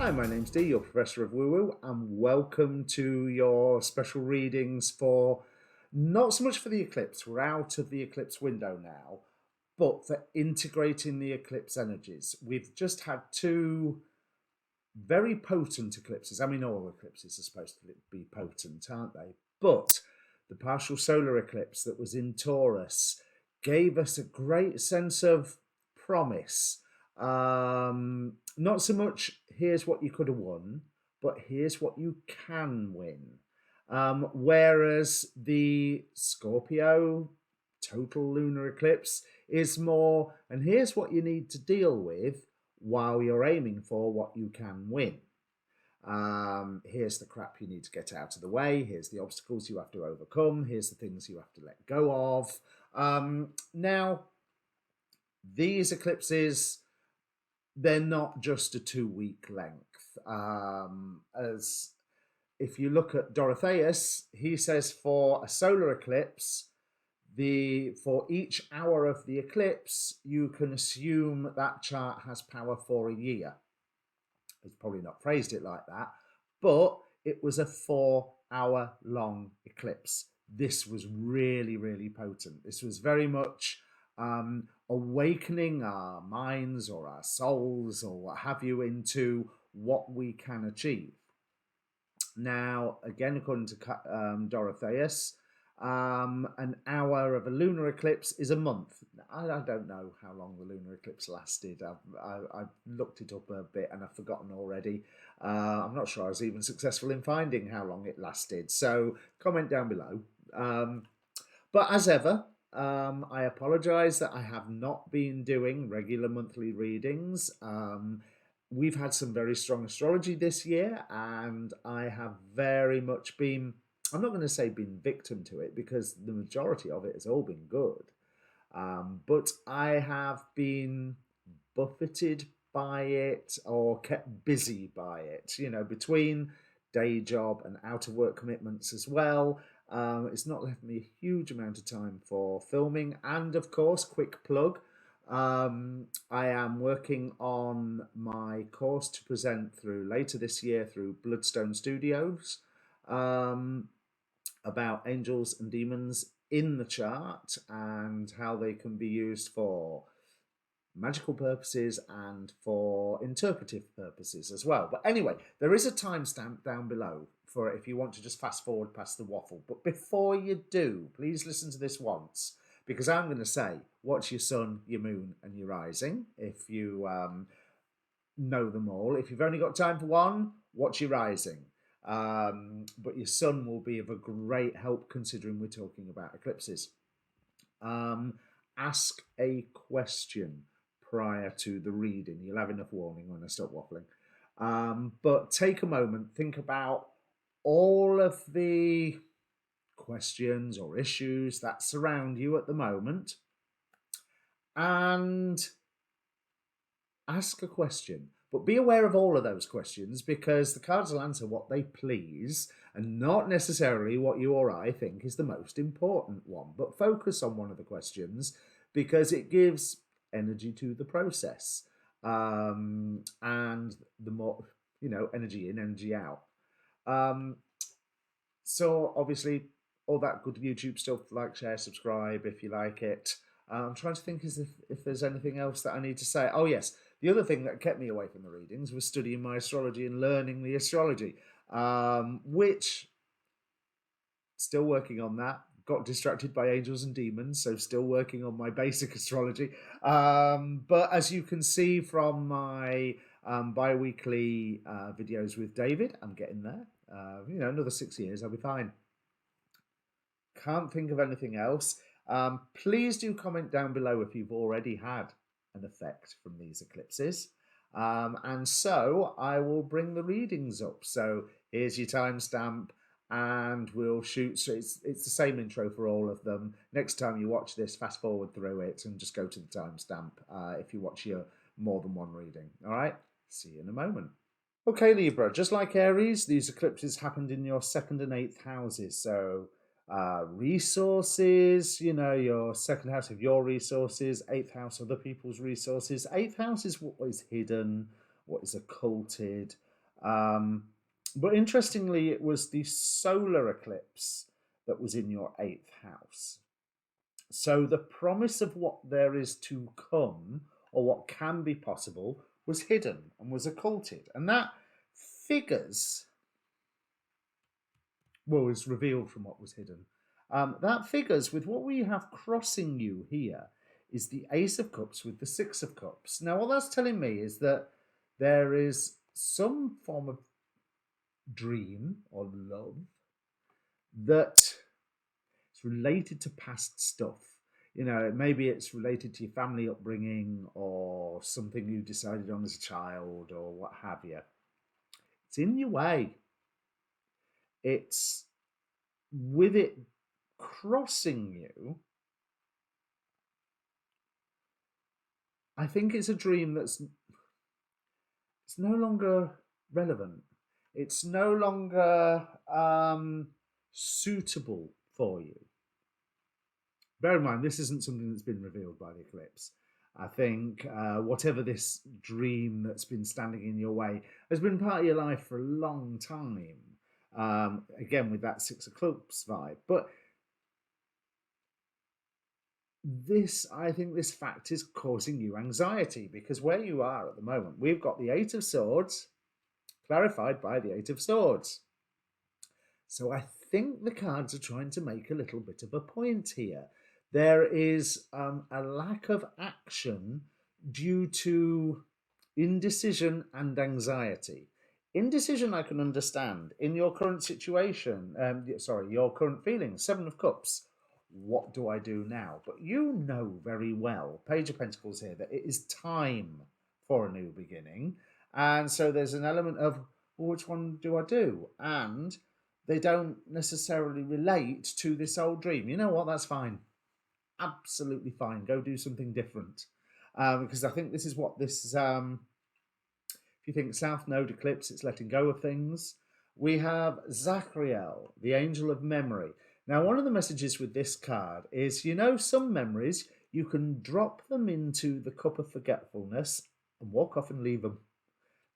Hi, my name's Dee, your Professor of Woo Woo, and welcome to your special readings for not so much for the eclipse, we're out of the eclipse window now, but for integrating the eclipse energies. We've just had two very potent eclipses. I mean, all eclipses are supposed to be potent, aren't they? But the partial solar eclipse that was in Taurus gave us a great sense of promise. Not so much here's what you could have won, but here's what you can win. Whereas the Scorpio total lunar eclipse is more, and here's what you need to deal with while you're aiming for what you can win. Here's the crap you need to get out of the way. Here's the obstacles you have to overcome. Here's the things you have to let go of. Now, these eclipses, they're not just a 2-week length. As if you look at Dorotheus, he says for a solar eclipse, for each hour of the eclipse, you can assume that chart has power for a year. He's probably not phrased it like that, but it was a 4-hour long eclipse. This was really, really potent. This was very much awakening our minds or our souls or what have you into what we can achieve. Now, again, according to Dorotheus, an hour of a lunar eclipse is a month. I don't know how long the lunar eclipse lasted. I've looked it up a bit and I've forgotten already. I'm not sure I was even successful in finding how long it lasted. So comment down below. But as ever, I apologise that I have not been doing regular monthly readings. We've had some very strong astrology this year, and I have very much been, I'm not going to say been victim to it, because the majority of it has all been good. But I have been buffeted by it or kept busy by it, between day job and out of work commitments as well. It's not left me a huge amount of time for filming. And of course, quick plug, I am working on my course to present through later this year through Bloodstone Studios about angels and demons in the chart and how they can be used for magical purposes and for interpretive purposes as well. But anyway, there is a timestamp down below for if you want to just fast forward past the waffle. But before you do, please listen to this once, because I'm going to say, watch your sun, your moon, and your rising if you know them all. If you've only got time for one, watch your rising. But your sun will be of a great help considering we're talking about eclipses. Ask a question prior to the reading. You'll have enough warning when I stop waffling. But take a moment, think about all of the questions or issues that surround you at the moment, and ask a question. But be aware of all of those questions, because the cards will answer what they please and not necessarily what you or I think is the most important one. But focus on one of the questions because it gives energy to the process. And the more, energy in, energy out. So obviously all that good YouTube stuff, like, share, subscribe if you like it. I'm trying to think if there's anything else that I need to say. Oh yes, the other thing that kept me away from the readings was studying my astrology and learning the astrology, which, still working on that. Got distracted by angels and demons, so still working on my basic astrology. But as you can see from my bi-weekly videos with David, I'm getting there. Another 6 years, I'll be fine. Can't think of anything else. Please do comment down below if you've already had an effect from these eclipses. And so I will bring the readings up. So here's your timestamp, and we'll shoot. So it's the same intro for all of them. Next time you watch this, fast forward through it and just go to the timestamp if you watch your more than one reading. All right, see you in a moment. Okay, Libra, just like Aries, these eclipses happened in your 2nd and 8th houses. So resources, your 2nd house of your resources, 8th house other people's resources. 8th house is what is hidden, what is occulted, But interestingly, it was the solar eclipse that was in your 8th house. So the promise of what there is to come, or what can be possible, was hidden and was occulted. And that figures, well, was revealed from what was hidden. That figures with what we have crossing you here is the Ace of Cups with the Six of Cups. Now, what that's telling me is that there is some form of dream or love that is related to past stuff. You know, maybe it's related to your family upbringing or something you decided on as a child or what have you. It's in your way. It's with it crossing you. I think it's a dream that's it's no longer relevant. It's no longer suitable for you. Bear in mind, this isn't something that's been revealed by the eclipse. I think whatever this dream that's been standing in your way has been part of your life for a long time. Again, with that Six of Cups vibe. But I think this fact is causing you anxiety because where you are at the moment, we've got the Eight of Swords clarified by the Eight of Swords. So I think the cards are trying to make a little bit of a point here. There is a lack of action due to indecision and anxiety. Indecision I can understand. In your current situation, your current feelings, Seven of Cups. What do I do now? But you know very well, Page of Pentacles here, that it is time for a new beginning. And so there's an element of, well, which one do I do? And they don't necessarily relate to this old dream. You know what? That's fine. Absolutely fine. Go do something different. Because I think this is what this, if you think South Node eclipse, it's letting go of things. We have Zachriel, the angel of memory. Now, one of the messages with this card is, you know, some memories, you can drop them into the cup of forgetfulness and walk off and leave them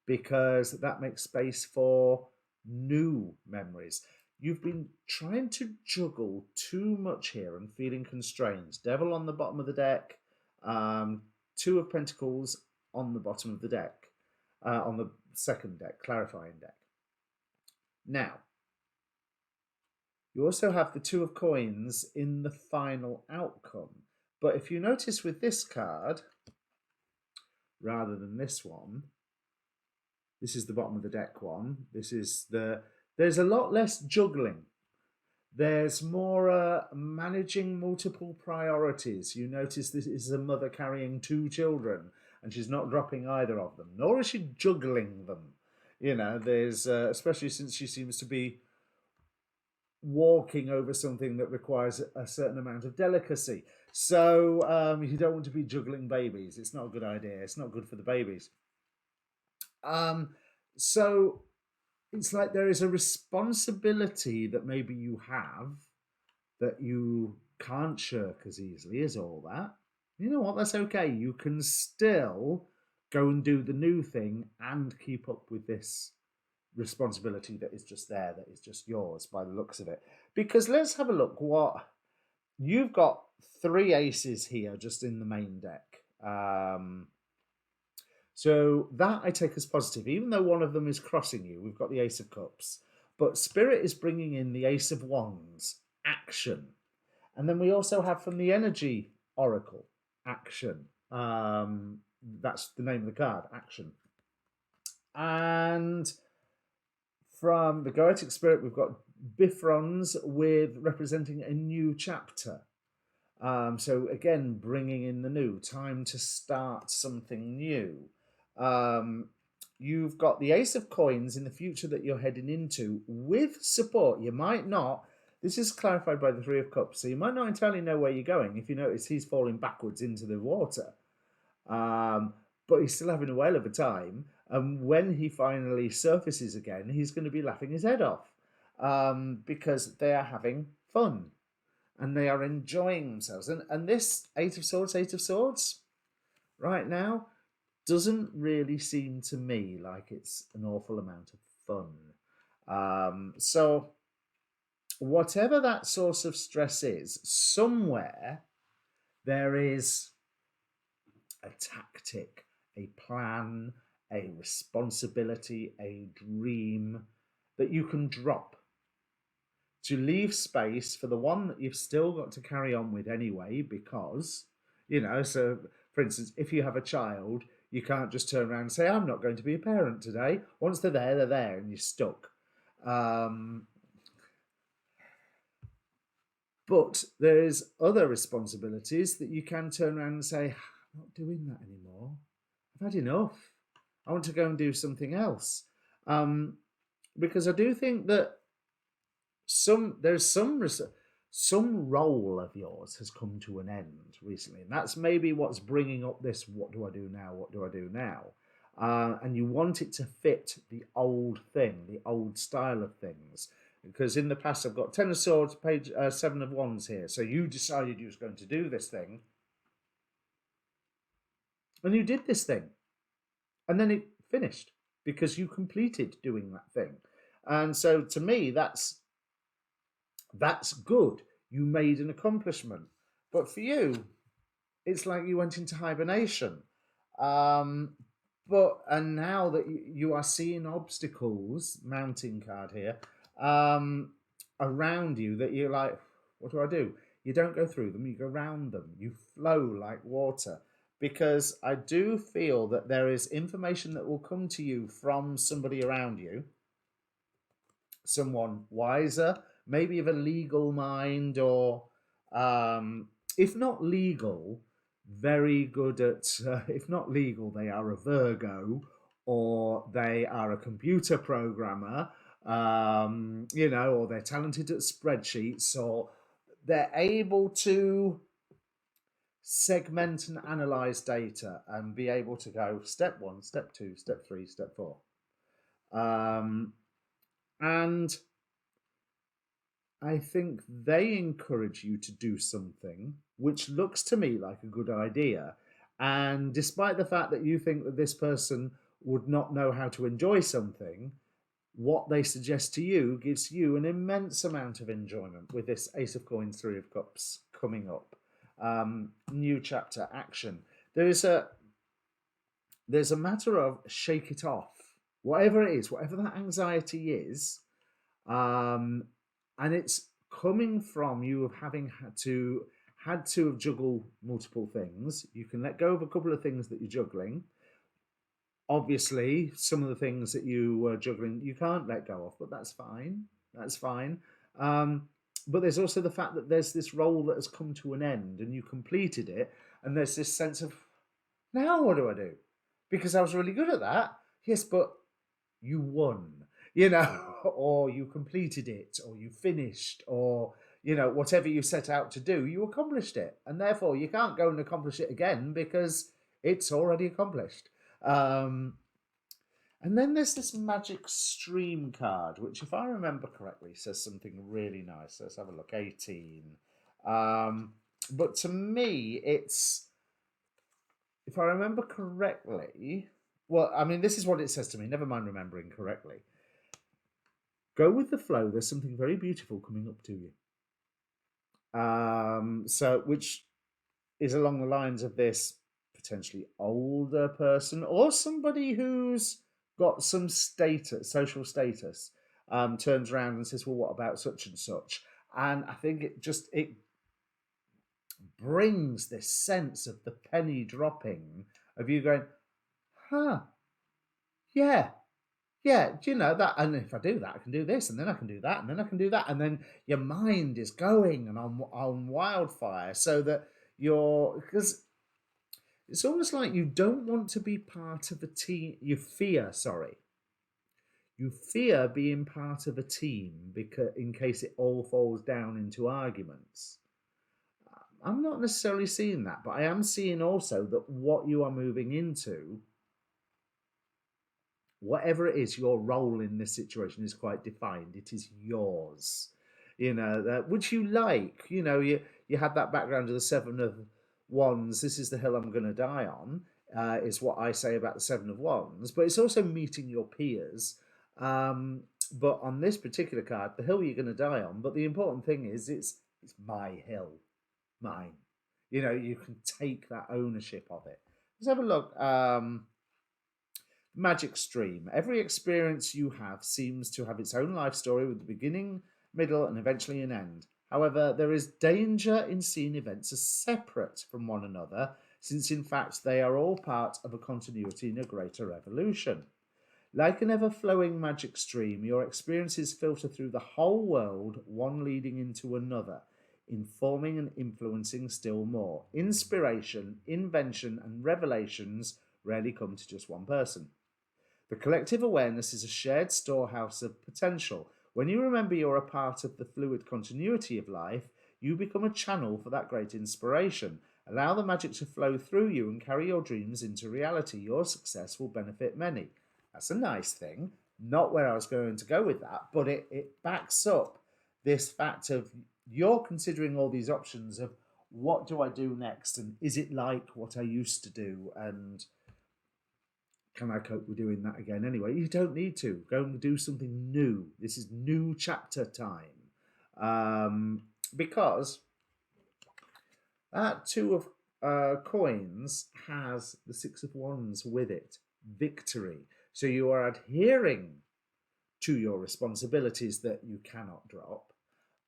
because that makes space for new memories. You've been trying to juggle too much here and feeling constrained. Devil on the bottom of the deck, Two of Pentacles on the bottom of the deck, on the second deck, clarifying deck. Now, you also have the Two of Coins in the final outcome. But if you notice with this card, rather than this one, this is the bottom of the deck one. This is there's a lot less juggling. There's more managing multiple priorities. You notice this is a mother carrying 2 children and she's not dropping either of them, nor is she juggling them. You know, there's, especially since she seems to be walking over something that requires a certain amount of delicacy. So you don't want to be juggling babies. It's not a good idea. It's not good for the babies. So it's like there is a responsibility that maybe you have that you can't shirk as easily as all that. You know what? That's okay. You can still go and do the new thing and keep up with this responsibility that is just there, that is just yours by the looks of it. Because let's have a look. What you've got 3 aces here just in the main deck. So that I take as positive, even though one of them is crossing you. We've got the Ace of Cups, but Spirit is bringing in the Ace of Wands, action. And then we also have from the Energy Oracle, action. That's the name of the card, action. And from the Goetic Spirit, we've got Bifrons with representing a new chapter. So again, bringing in the new, time to start something new. You've got the Ace of Coins in the future that you're heading into with support. You might not, this is clarified by the Three of Cups, so you might not entirely know where you're going. If you notice, he's falling backwards into the water. But he's still having a whale of a time. And when he finally surfaces again, he's going to be laughing his head off because they are having fun and they are enjoying themselves. And this Eight of Swords, right now, doesn't really seem to me like it's an awful amount of fun. So whatever that source of stress is, somewhere there is a tactic, a plan, a responsibility, a dream that you can drop to leave space for the one that you've still got to carry on with anyway, because, so for instance, if you have a child, you can't just turn around and say, I'm not going to be a parent today. Once they're there, and you're stuck. But there's other responsibilities that you can turn around and say, I'm not doing that anymore. I've had enough. I want to go and do something else. Because I do think that there's some role of yours has come to an end recently, and that's maybe what's bringing up this. What do I do now? What do I do now? And you want it to fit the old thing, the old style of things. Because in the past, I've got 10 of Swords, page 7 of Wands here. So you decided you was going to do this thing, and you did this thing, and then it finished because you completed doing that thing. And so to me, that's good. You made an accomplishment. But for you, it's like you went into hibernation. And now that you are seeing obstacles, mountain card here, around you, that you're like, what do I do? You don't go through them, you go around them. You flow like water. Because I do feel that there is information that will come to you from somebody around you, someone wiser, maybe of a legal mind, or if not legal, very good at, if not legal, they are a Virgo, or they are a computer programmer, or they're talented at spreadsheets, or they're able to segment and analyze data and be able to go step 1, step 2, step 3, step 4. And I think they encourage you to do something which looks to me like a good idea. And despite the fact that you think that this person would not know how to enjoy something, what they suggest to you gives you an immense amount of enjoyment, with this Ace of Coins, 3 of Cups coming up. New chapter, action. There's a matter of shake it off. Whatever it is, whatever that anxiety is, and it's coming from you of having had to juggle multiple things. You can let go of a couple of things that you're juggling. Obviously, some of the things that you were juggling you can't let go of, but that's fine. That's fine. But there's also the fact that there's this role that has come to an end and you completed it, and there's this sense of, now what do I do? Because I was really good at that. Yes, but you won, or you completed it, or you finished, or, whatever you set out to do, you accomplished it. And therefore, you can't go and accomplish it again because it's already accomplished. And then there's this magic stream card, which, if I remember correctly, says something really nice. Let's have a look. 18. But to me, it's, if I remember correctly, well, I mean, this is what it says to me. Never mind remembering correctly. Go with the flow. There's something very beautiful coming up to you. So, which is along the lines of this potentially older person, or somebody who's got some status, social status, turns around and says, well, what about such and such? And I think it brings this sense of the penny dropping, of you going, yeah, do you know that? And if I do that, I can do this, and then I can do that, and then I can do that. And then your mind is going and on wildfire, so that because it's almost like you don't want to be part of a team. You fear being part of a team, because in case it all falls down into arguments. I'm not necessarily seeing that, but I am seeing also that what you are moving into, whatever it is, your role in this situation is quite defined. It is yours, which you like. You had that background of the 7 of Wands. This is the hill I'm going to die on. is what I say about the Seven of Wands, but it's also meeting your peers. But on this particular card, the hill you're going to die on, but the important thing is it's my hill, mine. You know, you can take that ownership of it. Let's have a look. Magic stream. Every experience you have seems to have its own life story with a beginning, middle, and eventually an end. However, there is danger in seeing events as separate from one another, since in fact they are all part of a continuity in a greater evolution. Like an ever-flowing magic stream, your experiences filter through the whole world, one leading into another, informing and influencing still more. Inspiration, invention, and revelations rarely come to just one person. The collective awareness is a shared storehouse of potential. When you remember you're a part of the fluid continuity of life, you become a channel for that great inspiration. Allow the magic to flow through you and carry your dreams into reality. Your success will benefit many. That's a nice thing. Not where I was going to go with that, but it backs up this fact of you're considering all these options of what do I do next, and is it like what I used to do, and can I cope with doing that again anyway? You don't need to. Go and do something new. This is new chapter time. Because that Two of Coins has the Six of Wands with it. Victory. So you are adhering to your responsibilities that you cannot drop,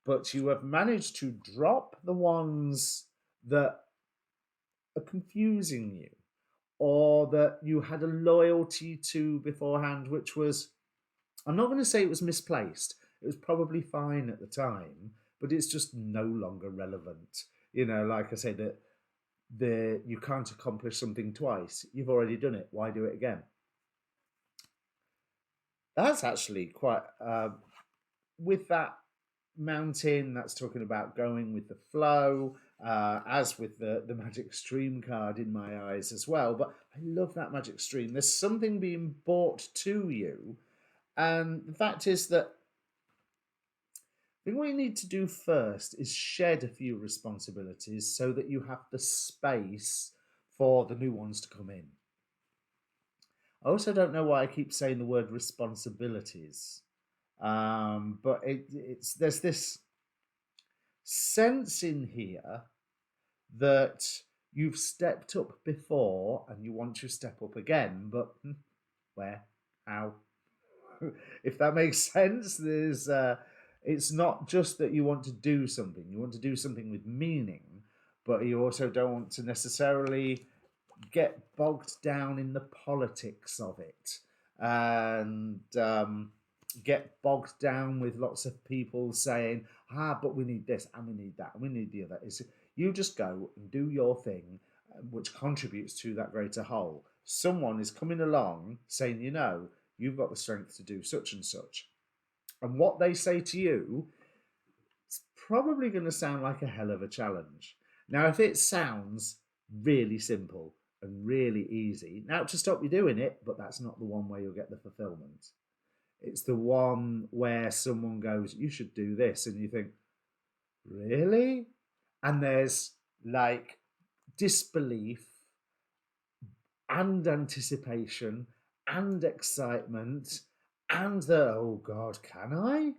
but you have managed to drop the ones that are confusing you, or that you had a loyalty to beforehand, which was, I'm not going to say it was misplaced. It was probably fine at the time, but it's just no longer relevant. You know, like I said, that you can't accomplish something twice. You've already done it. Why do it again? That's actually quite, with that mountain, that's talking about going with the flow, as with the magic stream card in my eyes as well. But I love that magic stream. There's something being brought to you, and the fact is that I think what you need to do first is shed a few responsibilities so that you have the space for the new ones to come in. I also don't know why I keep saying the word responsibilities, but there's this sense in here that you've stepped up before and you want to step up again, but where, how? If that makes sense, there's it's not just that you want to do something. You want to do something with meaning, but you also don't want to necessarily get bogged down in the politics of it and get bogged down with lots of people saying, but we need this and we need that and we need the other. You just go and do your thing, which contributes to that greater whole. Someone is coming along saying, you know, you've got the strength to do such and such. And what they say to you, it's probably going to sound like a hell of a challenge. Now, if it sounds really simple and really easy, now to stop you doing it, but that's not the one where you'll get the fulfillment. It's the one where someone goes, you should do this, and you think, really? And there's like disbelief and anticipation and excitement and oh God, can I?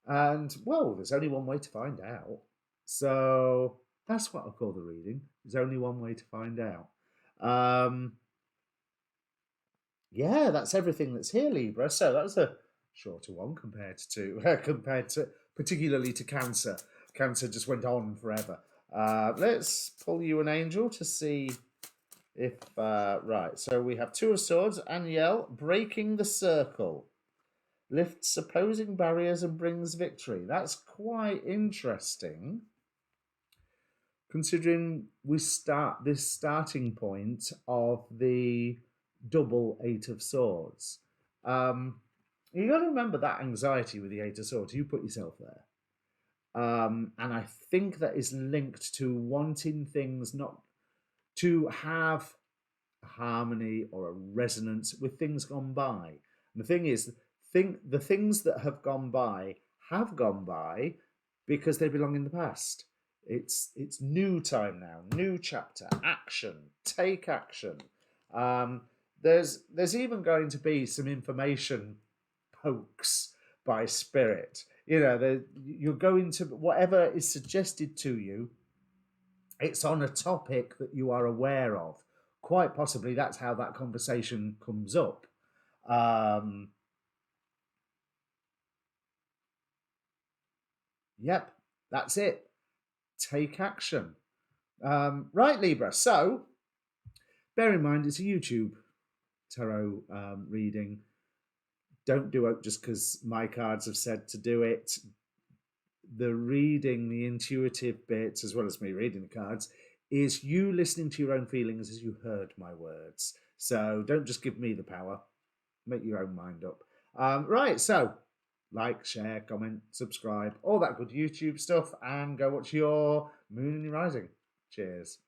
And well, there's only one way to find out. So that's what I call the reading. There's only one way to find out. Yeah, that's everything that's here, Libra. So that was a shorter one compared to particularly to Cancer. Cancer just went on forever. Let's pull you an angel to see if right. So we have Two of Swords, Aniel, breaking the circle, lifts opposing barriers and brings victory. That's quite interesting, considering we start this starting point of the double Eight of Swords. You got to remember that anxiety with the Eight of Swords. You put yourself there. And I think that is linked to wanting things not to have a harmony or a resonance with things gone by. And the thing is, the things that have gone by because they belong in the past. It's new time now, new chapter, action, take action. There's even going to be some information pokes by spirit. You know, you're going to whatever is suggested to you. It's on a topic that you are aware of. Quite possibly, that's how that conversation comes up. Um, yep, that's it. Take action. Right, Libra. So, bear in mind, it's a YouTube tarot reading. Don't do it just because my cards have said to do it. The reading, the intuitive bits, as well as me reading the cards, is you listening to your own feelings as you heard my words. So don't just give me the power. Make your own mind up. Right, so like, share, comment, subscribe, all that good YouTube stuff, and go watch your Moon and your Rising. Cheers.